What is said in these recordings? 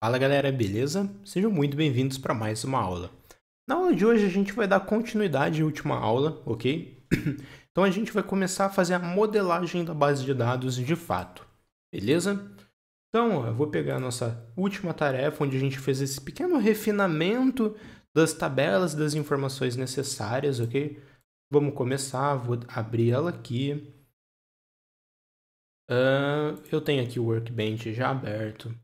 Fala galera, beleza? Sejam muito bem-vindos para mais uma aula. Na aula de hoje a gente vai dar continuidade à última aula, ok? Então a gente vai começar a fazer a modelagem da base de dados de fato, beleza? Então eu vou pegar a nossa última tarefa, onde a gente fez esse pequeno refinamento das tabelas, das informações necessárias, ok? Vamos começar, vou abrir ela aqui. Eu tenho aqui o Workbench já aberto.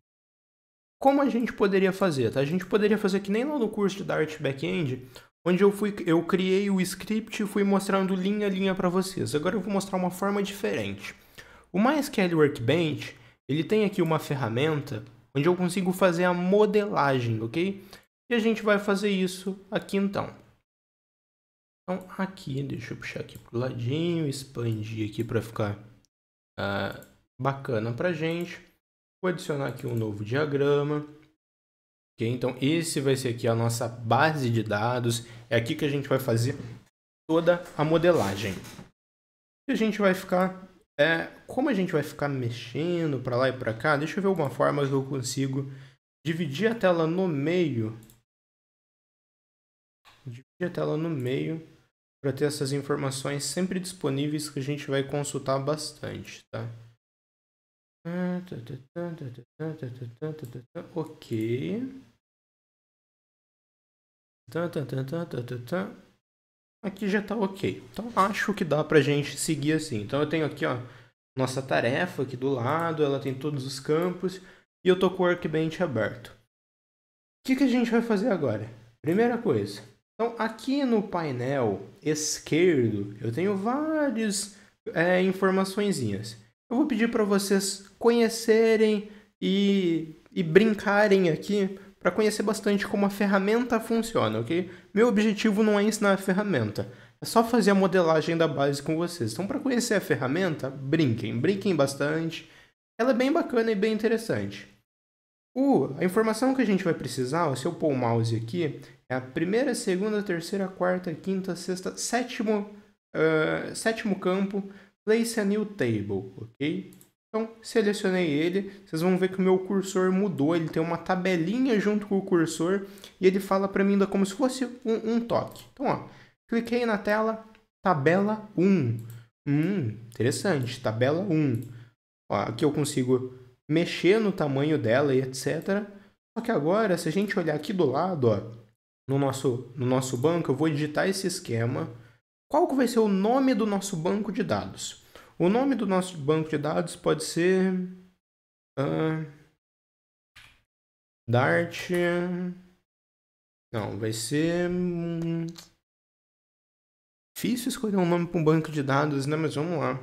Como a gente poderia fazer, tá? A gente poderia fazer que nem lá no curso de Dart Backend, onde eu criei o script e fui mostrando linha a linha para vocês. Agora eu vou mostrar uma forma diferente. O MySQL Workbench, ele tem aqui uma ferramenta onde eu consigo fazer a modelagem, ok? E a gente vai fazer isso aqui então. Então aqui, deixa eu puxar aqui pro ladinho, expandir aqui para ficar bacana pra gente. Vou adicionar aqui um novo diagrama. Okay, então, esse vai ser aqui a nossa base de dados. É aqui que a gente vai fazer toda a modelagem. E a gente vai ficar... como a gente vai ficar mexendo para lá e para cá, deixa eu ver alguma forma que eu consigo dividir a tela no meio. Dividir a tela no meio para ter essas informações sempre disponíveis que a gente vai consultar bastante, tá? Ok. Aqui já está ok. Então acho que dá pra gente seguir assim. Então eu tenho aqui, ó, nossa tarefa aqui do lado, ela tem todos os campos e eu tô com o Workbench aberto. O que a gente vai fazer agora? Primeira coisa. Então aqui no painel esquerdo eu tenho várias informaçõezinhas. Eu vou pedir para vocês conhecerem e brincarem aqui para conhecer bastante como a ferramenta funciona, ok? Meu objetivo não é ensinar a ferramenta, é só fazer a modelagem da base com vocês. Então, para conhecer a ferramenta, brinquem bastante. Ela é bem bacana e bem interessante. A informação que a gente vai precisar, se eu pôr o mouse aqui, é a primeira, segunda, terceira, quarta, quinta, sexta, sétimo campo, place a new table, ok? Então, selecionei ele, vocês vão ver que o meu cursor mudou, ele tem uma tabelinha junto com o cursor e ele fala para mim ainda como se fosse um toque. Então, ó, cliquei na tela, tabela 1. Interessante, tabela 1. Ó, aqui eu consigo mexer no tamanho dela e etc. Só que agora, se a gente olhar aqui do lado, ó, no nosso banco, eu vou digitar esse esquema. Qual que vai ser o nome do nosso banco de dados? O nome do nosso banco de dados pode ser Dart. Não, vai ser difícil escolher um nome para um banco de dados, né? Mas vamos lá.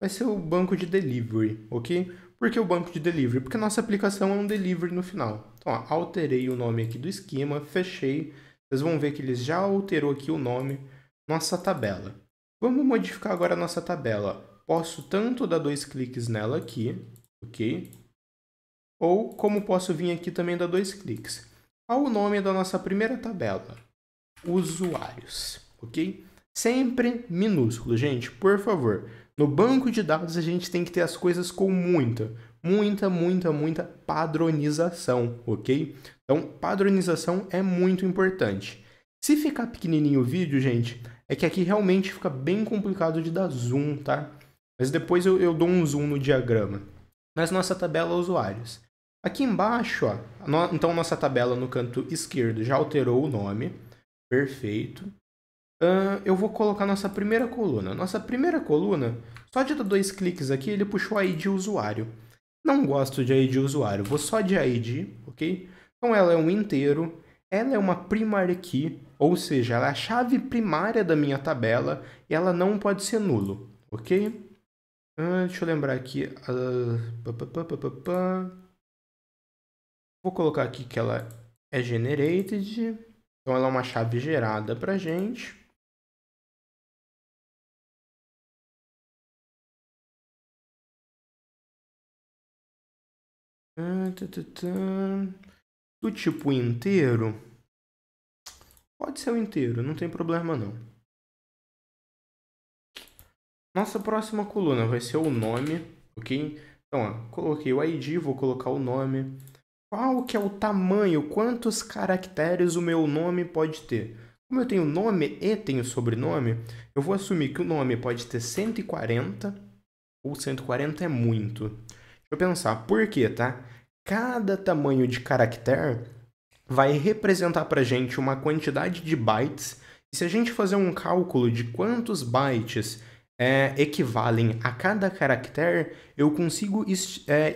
Vai ser o banco de delivery, ok? Por que o banco de delivery? Porque a nossa aplicação é um delivery no final. Então, ó, alterei o nome aqui do esquema, fechei. Vocês vão ver que ele já alterou aqui o nome, nossa tabela. Vamos modificar agora a nossa tabela. Posso tanto dar 2 cliques nela aqui, ok? Ou como posso vir aqui também dar 2 cliques. Qual o nome da nossa primeira tabela? Usuários, ok? Sempre minúsculo, gente, por favor. No banco de dados a gente tem que ter as coisas com muita padronização, ok? Então, padronização é muito importante. Se ficar pequenininho o vídeo, gente, é que aqui realmente fica bem complicado de dar zoom, tá? Mas depois eu dou um zoom no diagrama. Mas nossa tabela usuários. Aqui embaixo, ó, então nossa tabela no canto esquerdo já alterou o nome. Perfeito. Eu vou colocar nossa primeira coluna. Nossa primeira coluna, só de dar 2 cliques aqui, ele puxou a ID usuário. Não gosto de ID usuário, vou só de ID, ok? Então ela é um inteiro, ela é uma primary key, ou seja, ela é a chave primária da minha tabela e ela não pode ser nulo, ok? Deixa eu lembrar aqui. Vou colocar aqui que ela é generated, então ela é uma chave gerada pra gente. Do tipo inteiro, pode ser o inteiro, não tem problema não. Nossa próxima coluna vai ser o nome, ok? Então, ó, coloquei o ID, vou colocar o nome. Qual que é o tamanho? Quantos caracteres o meu nome pode ter? Como eu tenho nome e tenho sobrenome, eu vou assumir que o nome pode ter 140, ou 140 é muito. Deixa eu pensar, por quê, tá? Cada tamanho de caractere vai representar pra gente uma quantidade de bytes. E se a gente fazer um cálculo de quantos bytes equivalem a cada caractere, eu consigo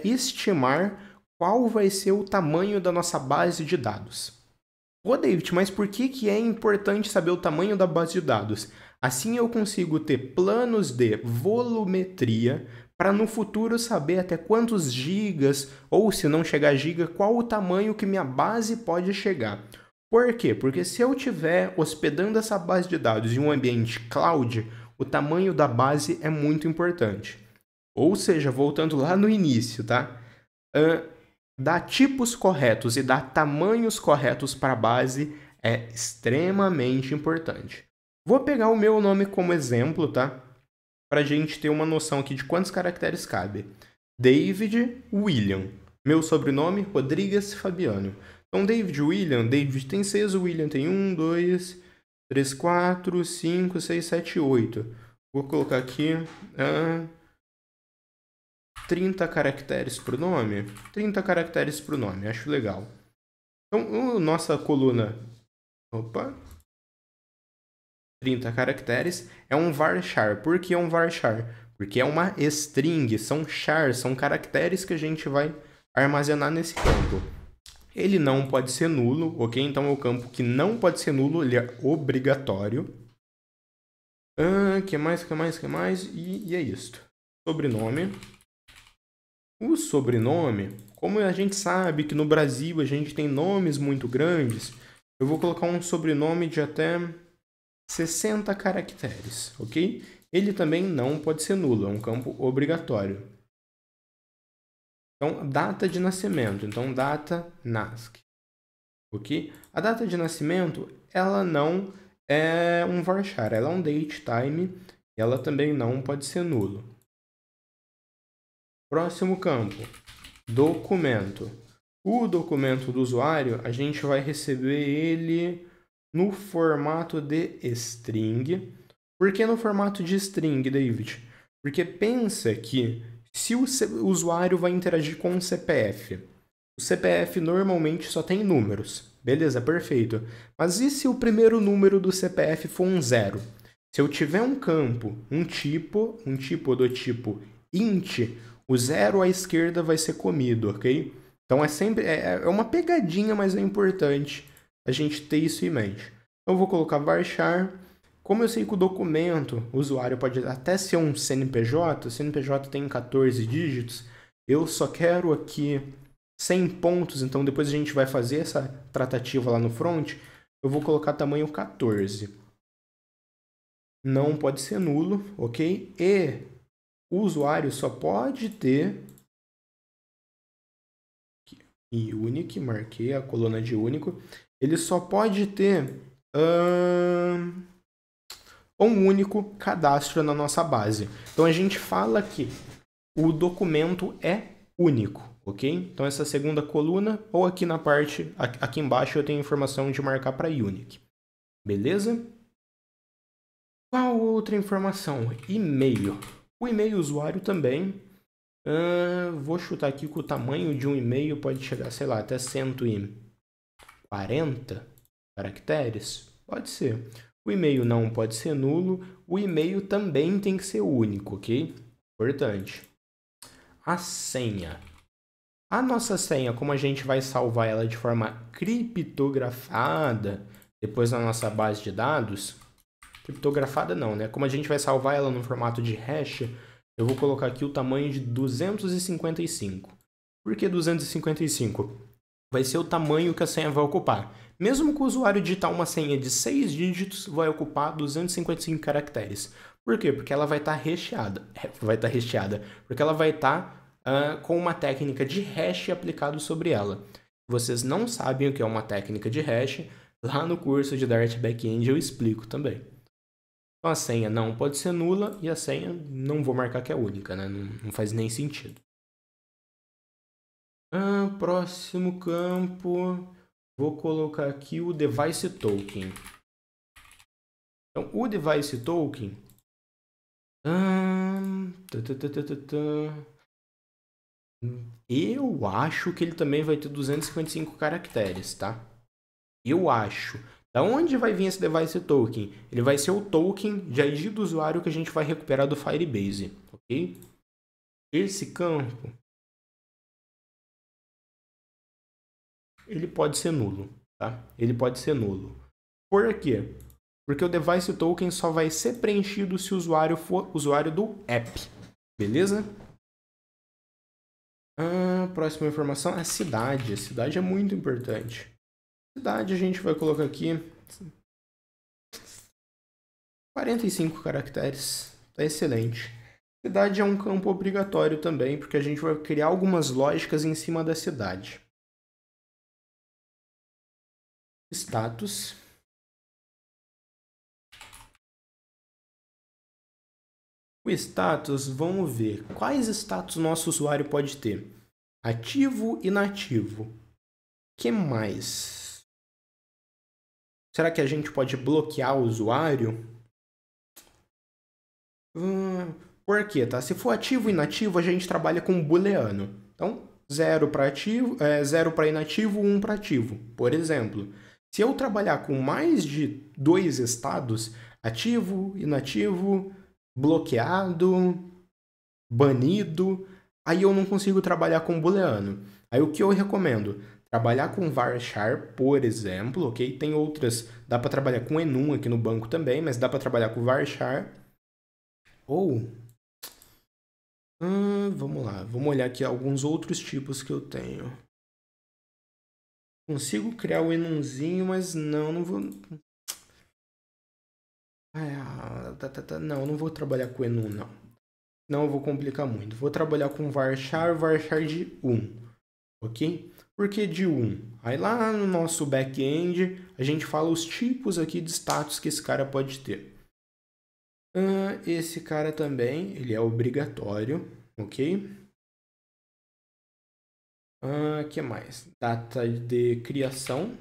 estimar qual vai ser o tamanho da nossa base de dados. Ô, David, mas por que é importante saber o tamanho da base de dados? Assim eu consigo ter planos de volumetria para no futuro saber até quantos gigas, ou se não chegar a giga, qual o tamanho que minha base pode chegar. Por quê? Porque se eu estiver hospedando essa base de dados em um ambiente cloud, o tamanho da base é muito importante. Ou seja, voltando lá no início, tá? Dar tipos corretos e dar tamanhos corretos para a base é extremamente importante. Vou pegar o meu nome como exemplo, tá? Para a gente ter uma noção aqui de quantos caracteres cabe. David William. Meu sobrenome, Rodrigues Fabiano. Então, David William, David tem 6, o William tem 1, 2, 3, 4, 5, 6, 7, 8. Vou colocar aqui 30 caracteres para o nome. 30 caracteres para o nome, acho legal. Então, nossa coluna... Opa! 30 caracteres é um varchar. Por que é um varchar? Porque é uma string, são chars, são caracteres que a gente vai armazenar nesse campo. Ele não pode ser nulo, ok? Então é o campo que não pode ser nulo, ele é obrigatório. Que mais? E é isso. Sobrenome. O sobrenome, como a gente sabe que no Brasil a gente tem nomes muito grandes, eu vou colocar um sobrenome de até 60 caracteres, ok? Ele também não pode ser nulo, é um campo obrigatório. Então, data de nascimento. Então, data NASC. Ok? A data de nascimento, ela não é um varchar, ela é um datetime. Ela também não pode ser nulo. Próximo campo. Documento. O documento do usuário, a gente vai receber ele no formato de string. Por que no formato de string, David? Porque pensa que se o usuário vai interagir com o CPF, o CPF normalmente só tem números. Beleza, perfeito. Mas e se o primeiro número do CPF for um 0? Se eu tiver um campo, um tipo do tipo int, o 0 à esquerda vai ser comido, ok? Então é sempre uma pegadinha, mas é importante a gente ter isso em mente. Então eu vou colocar varchar. Como eu sei que o documento, o usuário pode até ser um CNPJ, o CNPJ tem 14 dígitos, eu só quero aqui 100 pontos, então depois a gente vai fazer essa tratativa lá no front, eu vou colocar tamanho 14. Não pode ser nulo, ok? E o usuário só pode ter unique, marquei a coluna de único, ele só pode ter um único cadastro na nossa base. Então a gente fala que o documento é único, ok? Então essa segunda coluna, ou aqui na parte, aqui embaixo eu tenho informação de marcar para unique. Beleza? Qual outra informação? E-mail. O e-mail usuário também. Vou chutar aqui que o tamanho de um e-mail pode chegar, sei lá, até 140 caracteres. Pode ser. O e-mail não pode ser nulo. O e-mail também tem que ser único, ok? Importante. A senha. A nossa senha, como a gente vai salvar ela de forma criptografada depois na nossa base de dados, criptografada não, né? Como a gente vai salvar ela no formato de hash, eu vou colocar aqui o tamanho de 255. Por que 255? Vai ser o tamanho que a senha vai ocupar. Mesmo que o usuário digitar uma senha de 6 dígitos, vai ocupar 255 caracteres. Por quê? Porque ela vai estar recheada. Porque ela vai estar com uma técnica de hash aplicado sobre ela. Vocês não sabem o que é uma técnica de hash, lá no curso de Dart Backend eu explico também. Então a senha não pode ser nula e a senha não vou marcar que é única, né? Não faz nem sentido. Próximo campo, vou colocar aqui o Device Token. Então, o Device Token... Eu acho que ele também vai ter 255 caracteres, tá? Eu acho. Da onde vai vir esse Device Token? Ele vai ser o token de ID do usuário que a gente vai recuperar do Firebase, ok? Esse campo, ele pode ser nulo, tá? Ele pode ser nulo. Por quê? Porque o Device Token só vai ser preenchido se o usuário for usuário do app, beleza? Próxima informação é cidade. A cidade é muito importante. Cidade a gente vai colocar aqui 45 caracteres. Tá excelente. Cidade é um campo obrigatório também, porque a gente vai criar algumas lógicas em cima da cidade. Status. O status, vamos ver. Quais status nosso usuário pode ter? Ativo e inativo. Que mais? Será que a gente pode bloquear o usuário? Por quê, tá? Se for ativo e inativo, a gente trabalha com booleano. Então, 0 para ativo, 0 para inativo, 1 para ativo. Por exemplo, se eu trabalhar com mais de 2 estados, ativo, inativo, bloqueado, banido, aí eu não consigo trabalhar com booleano. Aí o que eu recomendo? Trabalhar com varchar, por exemplo, ok? Tem outras, dá para trabalhar com enum aqui no banco também, mas dá para trabalhar com varchar. Ou, vamos lá, vamos olhar aqui alguns outros tipos que eu tenho. Consigo criar o enumzinho, mas não vou... Não vou trabalhar com enum, não. Não, eu vou complicar muito. Vou trabalhar com varchar de 1, ok? Por que de 1? Aí lá no nosso back-end, a gente fala os tipos aqui de status que esse cara pode ter. Esse cara também, ele é obrigatório, ok? Que mais? Data de criação.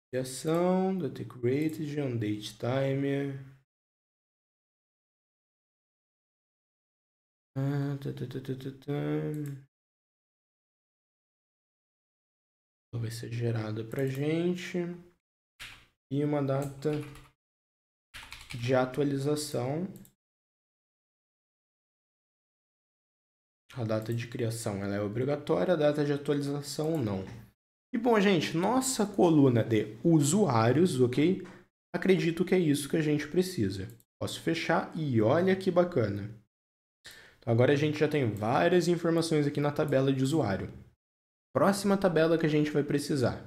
Criação, data created, on date time. Vai ser gerada pra gente. E uma data de atualização. A data de criação ela é obrigatória, a data de atualização não. E bom, gente, nossa coluna de usuários, ok? Acredito que é isso que a gente precisa. Posso fechar e olha que bacana. Então, agora a gente já tem várias informações aqui na tabela de usuário. Próxima tabela que a gente vai precisar.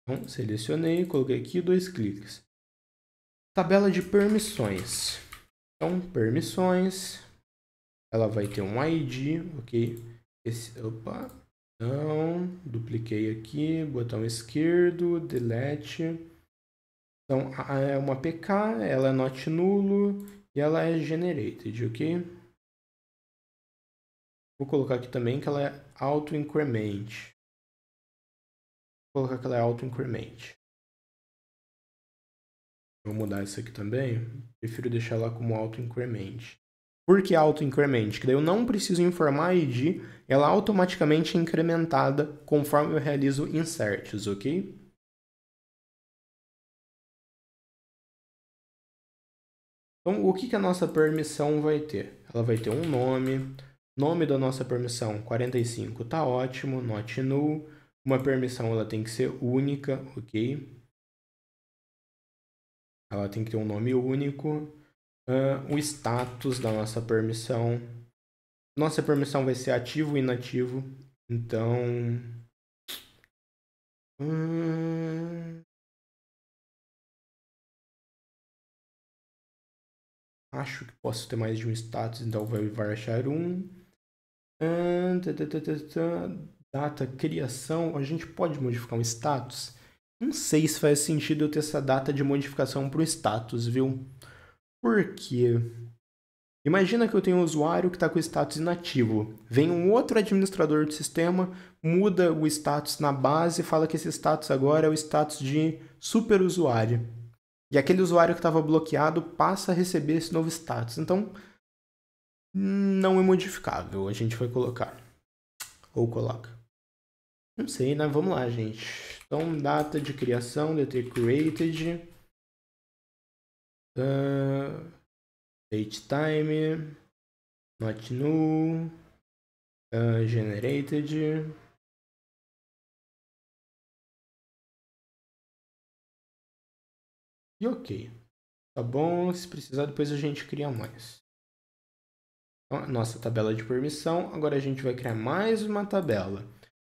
Então, selecionei, coloquei aqui 2 cliques. Tabela de permissões. Então, permissões. Ela vai ter um ID, ok? Então, dupliquei aqui, botão esquerdo, delete. Então, é uma PK, ela é not nulo e ela é generated, ok? Vou colocar aqui também que ela é auto-increment. Vou colocar que ela é auto-increment. Vou mudar isso aqui também. Prefiro deixar ela como auto-increment. Por que auto-increment? Que daí eu não preciso informar a ID, ela automaticamente é incrementada conforme eu realizo inserts, ok? Então, o que a nossa permissão vai ter? Ela vai ter um nome da nossa permissão 45 tá ótimo, not null. Uma permissão ela tem que ser única, ok? Ela tem que ter um nome único. O status da nossa permissão. Nossa permissão vai ser ativo e inativo. Então... acho que posso ter mais de um status, então vai varchar um. Data, criação. A gente pode modificar um status? Não sei se faz sentido eu ter essa data de modificação para o status, viu? Por quê? Imagina que eu tenho um usuário que está com o status inativo. Vem um outro administrador do sistema, muda o status na base e fala que esse status agora é o status de superusuário. E aquele usuário que estava bloqueado passa a receber esse novo status. Então, não é modificável, a gente vai colocar. Ou coloca. Não sei, né? Vamos lá, gente. Então, data de criação, DT created. Date time. Not null. Generated. E ok. Tá bom, se precisar depois a gente cria mais. Então, nossa tabela de permissão. Agora a gente vai criar mais uma tabela.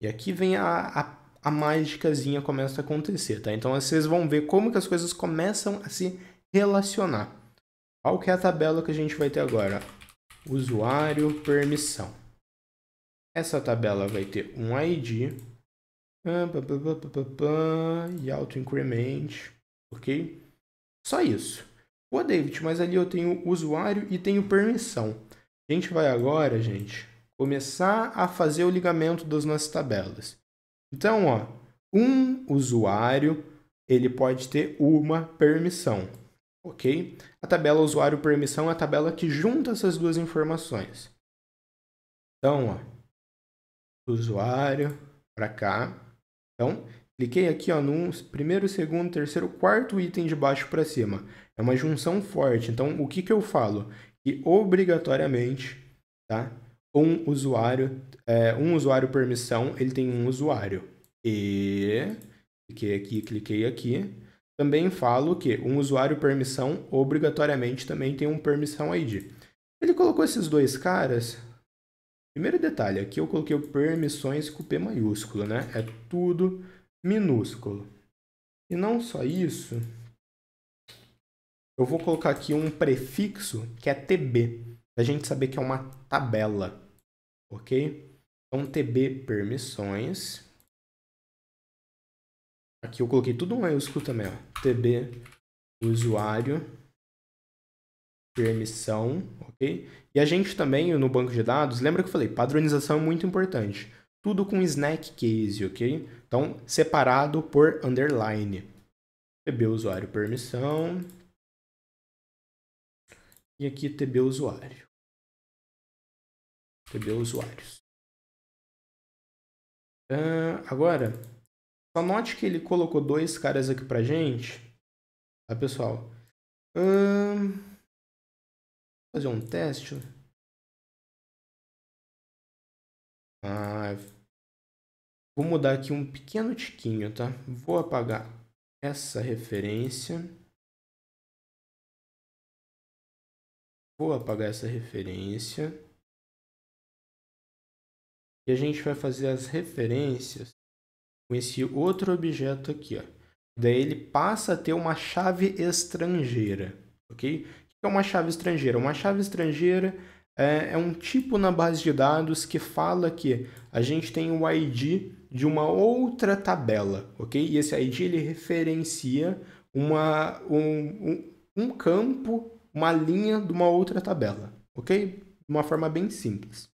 E aqui vem a mágicazinha começa a acontecer, tá? Então vocês vão ver como que as coisas começam a se relacionar. Qual que é a tabela que a gente vai ter agora? Usuário, permissão. Essa tabela vai ter um ID e auto-increment, ok? Só isso. Pô, David, mas ali eu tenho usuário e tenho permissão. A gente vai agora, gente, começar a fazer o ligamento das nossas tabelas. Então, ó, um usuário, ele pode ter uma permissão, ok? A tabela usuário-permissão é a tabela que junta essas duas informações. Então, ó, usuário para cá. Então, cliquei aqui ó, no primeiro, segundo, terceiro, quarto item de baixo para cima. É uma junção forte. Então, o que eu falo? Que obrigatoriamente, tá? Um usuário permissão, ele tem um usuário. E cliquei aqui. Também falo que um usuário permissão obrigatoriamente também tem um permissão ID. Ele colocou esses dois caras. Primeiro detalhe, aqui eu coloquei o permissões com P maiúsculo, né? É tudo minúsculo. E não só isso, eu vou colocar aqui um prefixo que é TB, para a gente saber que é uma tabela, ok? Então, TB permissões. Aqui eu coloquei tudo maiúsculo também, ó. TB usuário permissão, ok? E a gente também, no banco de dados, lembra que eu falei, padronização é muito importante. Tudo com snack case, ok? Então, separado por underline. TB usuário permissão. E aqui TB usuário. TB usuários. Agora, só note que ele colocou dois caras aqui pra gente. Tá, pessoal? Fazer um teste. Vou mudar aqui um pequeno tiquinho, tá? Vou apagar essa referência. Vou apagar essa referência. E a gente vai fazer as referências com esse outro objeto aqui, ó. Daí ele passa a ter uma chave estrangeira, ok? O que é uma chave estrangeira? Uma chave estrangeira é um tipo na base de dados que fala que a gente tem o ID de uma outra tabela, ok? E esse ID ele referencia um campo, uma linha de uma outra tabela, ok? De uma forma bem simples.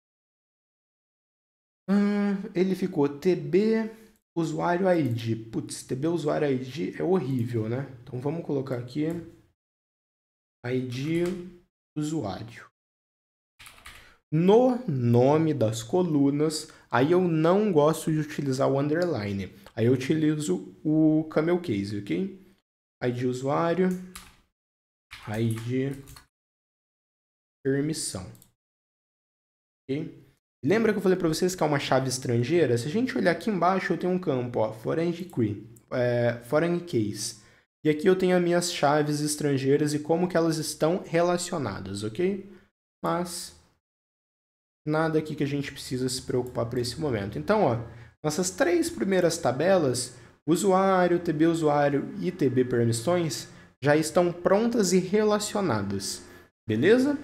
Ele ficou TB usuário ID. Putz, TB usuário ID é horrível, né? Então vamos colocar aqui ID usuário. No nome das colunas, aí eu não gosto de utilizar o underline. Aí eu utilizo o camel case, ok? ID usuário, ID permissão. Ok? Lembra que eu falei para vocês que é uma chave estrangeira? Se a gente olhar aqui embaixo, eu tenho um campo, ó, foreign key, foreign case. E aqui eu tenho as minhas chaves estrangeiras e como que elas estão relacionadas, ok? Mas nada aqui que a gente precisa se preocupar para esse momento. Então, ó, nossas três primeiras tabelas, usuário, TB usuário e TB permissões, já estão prontas e relacionadas, beleza?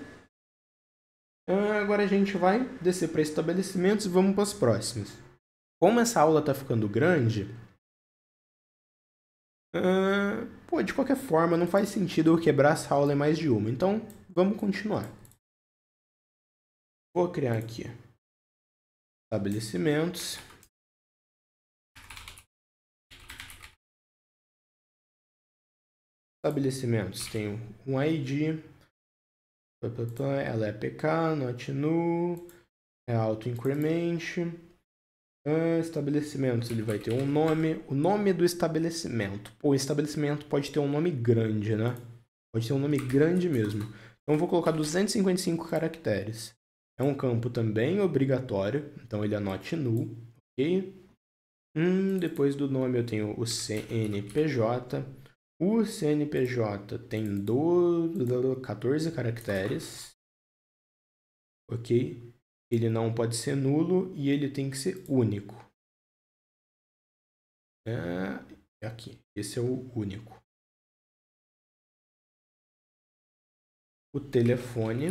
Agora a gente vai descer para estabelecimentos e vamos para as próximas. Como essa aula está ficando grande, de qualquer forma, não faz sentido eu quebrar essa aula em mais de uma. Então, vamos continuar. Vou criar aqui estabelecimentos. Estabelecimentos tem um ID, ela é PK, not null, é auto-increment. Estabelecimentos, ele vai ter um nome, o nome do estabelecimento. Pô, o estabelecimento pode ter um nome grande, né? Pode ter um nome grande mesmo. Então, eu vou colocar 255 caracteres. É um campo também obrigatório, então ele é not null, ok? Depois do nome eu tenho o CNPJ. O CNPJ tem 14 caracteres, ok? Ele não pode ser nulo e ele tem que ser único. Aqui, esse é o único. O telefone.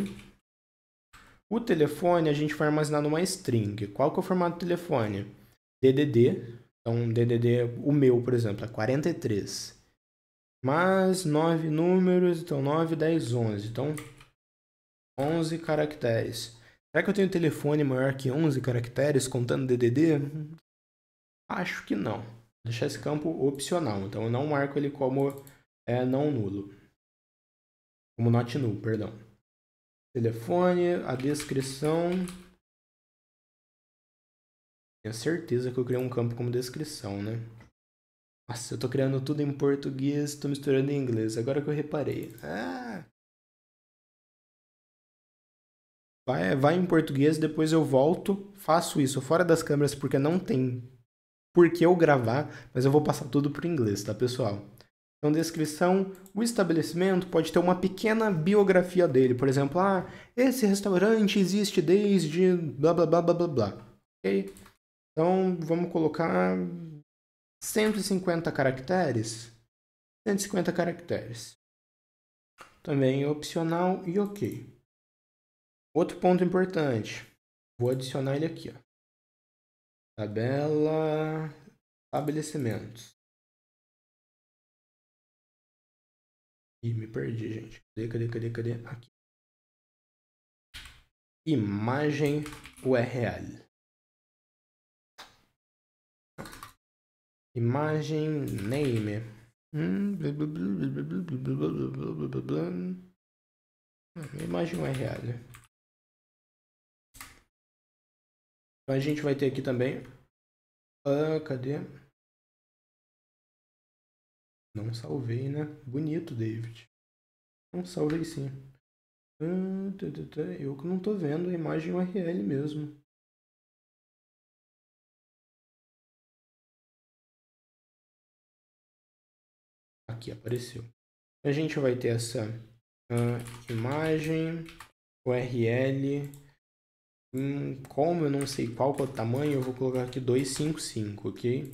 O telefone a gente vai armazenar numa string. Qual que é o formato do telefone? DDD. Então, DDD, o meu, por exemplo, é 43. Mais 9 números, então 9, 10, 11. Então, 11 caracteres. Será que eu tenho telefone maior que 11 caracteres contando DDD? Acho que não. Vou deixar esse campo opcional. Então, eu não marco ele como não nulo. Como not null, perdão. Telefone, a descrição. Tenho certeza que eu criei um campo como descrição, né? Nossa, eu tô criando tudo em português, tô misturando em inglês. Agora que eu reparei. Vai em português, depois eu volto, faço isso fora das câmeras porque não tem por que eu gravar, mas eu vou passar tudo pro inglês, tá, pessoal? Então, descrição, o estabelecimento pode ter uma pequena biografia dele. Por exemplo, esse restaurante existe desde blá blá blá blá blá blá. Ok? Então, vamos colocar 150 caracteres. 150 caracteres. Também opcional e ok. Outro ponto importante. Vou adicionar ele aqui, ó. Tabela estabelecimentos. Ih, me perdi, gente. Cadê? Aqui. Imagem URL. Imagem name. Imagem URL. Então a gente vai ter aqui também. Cadê? Não salvei, né? Bonito, David. Não salvei sim. Eu que não tô vendo a imagem URL mesmo. Aqui apareceu. A gente vai ter essa imagem URL. Como eu não sei qual que é o tamanho, eu vou colocar aqui 255, ok?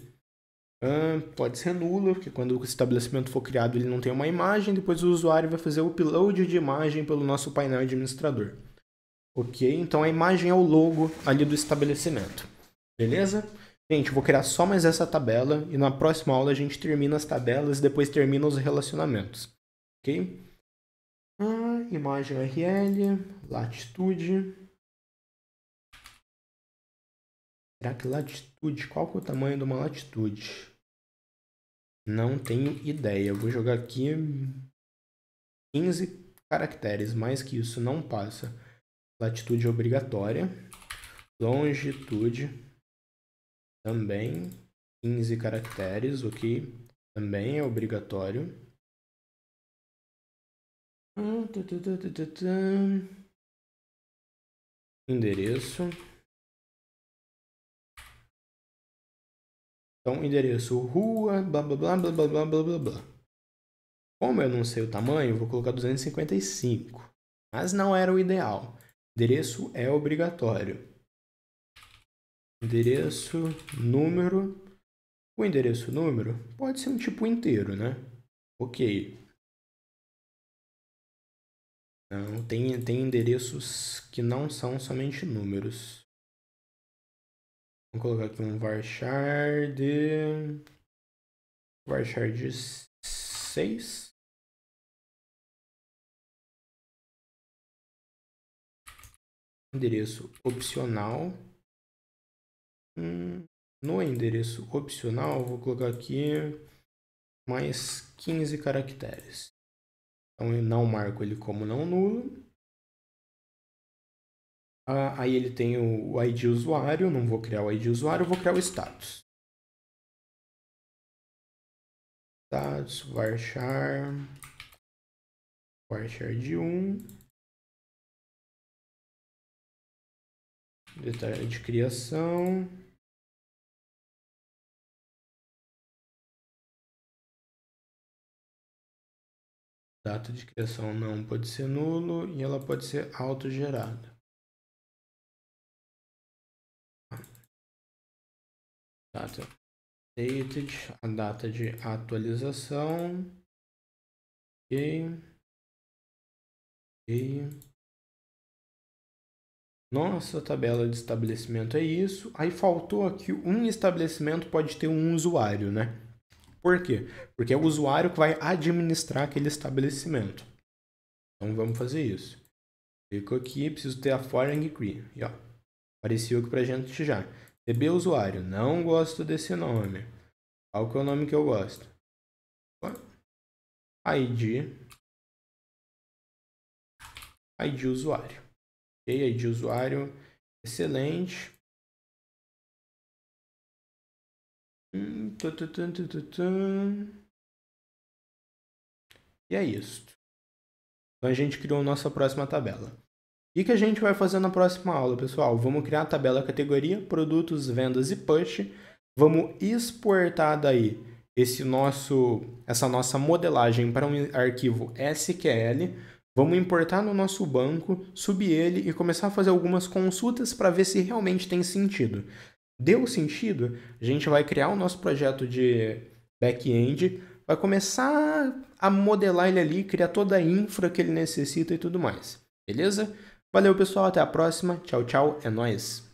Pode ser nulo, porque quando o estabelecimento for criado ele não tem uma imagem, depois o usuário vai fazer o upload de imagem pelo nosso painel administrador. Ok? Então a imagem é o logo ali do estabelecimento. Beleza? Gente, vou criar só mais essa tabela e na próxima aula a gente termina as tabelas e depois termina os relacionamentos. Ok? Imagem URL, latitude. Será que latitude? Qual que é o tamanho de uma latitude? Não tenho ideia. Eu vou jogar aqui 15 caracteres. Mais que isso não passa. Latitude é obrigatória. Longitude também. 15 caracteres, ok? Também é obrigatório. Endereço. Então, endereço rua, blá blá blá blá blá blá blá blá blá. Como eu não sei o tamanho, eu vou colocar 255. Mas não era o ideal. Endereço é obrigatório. Endereço, número. O endereço número pode ser um tipo inteiro, né? Ok. Não, tem endereços que não são somente números. Vou colocar aqui um varchar de 6. endereço opcional. No endereço opcional, vou colocar aqui mais 15 caracteres. Então, eu não marco ele como não nulo. Aí ele tem o ID usuário, não vou criar o ID usuário, vou criar o status. Status varchar de 1. Detalhe de criação. Data de criação não pode ser nulo e ela pode ser autogerada. Data dated, a data de atualização. Ok. Nossa tabela de estabelecimento é isso. Aí faltou aqui um estabelecimento pode ter um usuário, né? Por quê? Porque é o usuário que vai administrar aquele estabelecimento. Então vamos fazer isso. Clico aqui, preciso ter a foreign key. E ó, apareceu aqui pra gente já. DB usuário, não gosto desse nome. Qual que é o nome que eu gosto? ID usuário. Ok, ID usuário, excelente. E é isso. Então a gente criou nossa próxima tabela. O que a gente vai fazer na próxima aula, pessoal? Vamos criar a tabela categoria, produtos, vendas e push. Vamos exportar daí essa nossa modelagem para um arquivo SQL. Vamos importar no nosso banco, subir ele e começar a fazer algumas consultas para ver se realmente tem sentido. Deu sentido? A gente vai criar o nosso projeto de back-end, vai começar a modelar ele ali, criar toda a infra que ele necessita e tudo mais. Beleza? Valeu, pessoal. Até a próxima. Tchau, tchau. É nóis.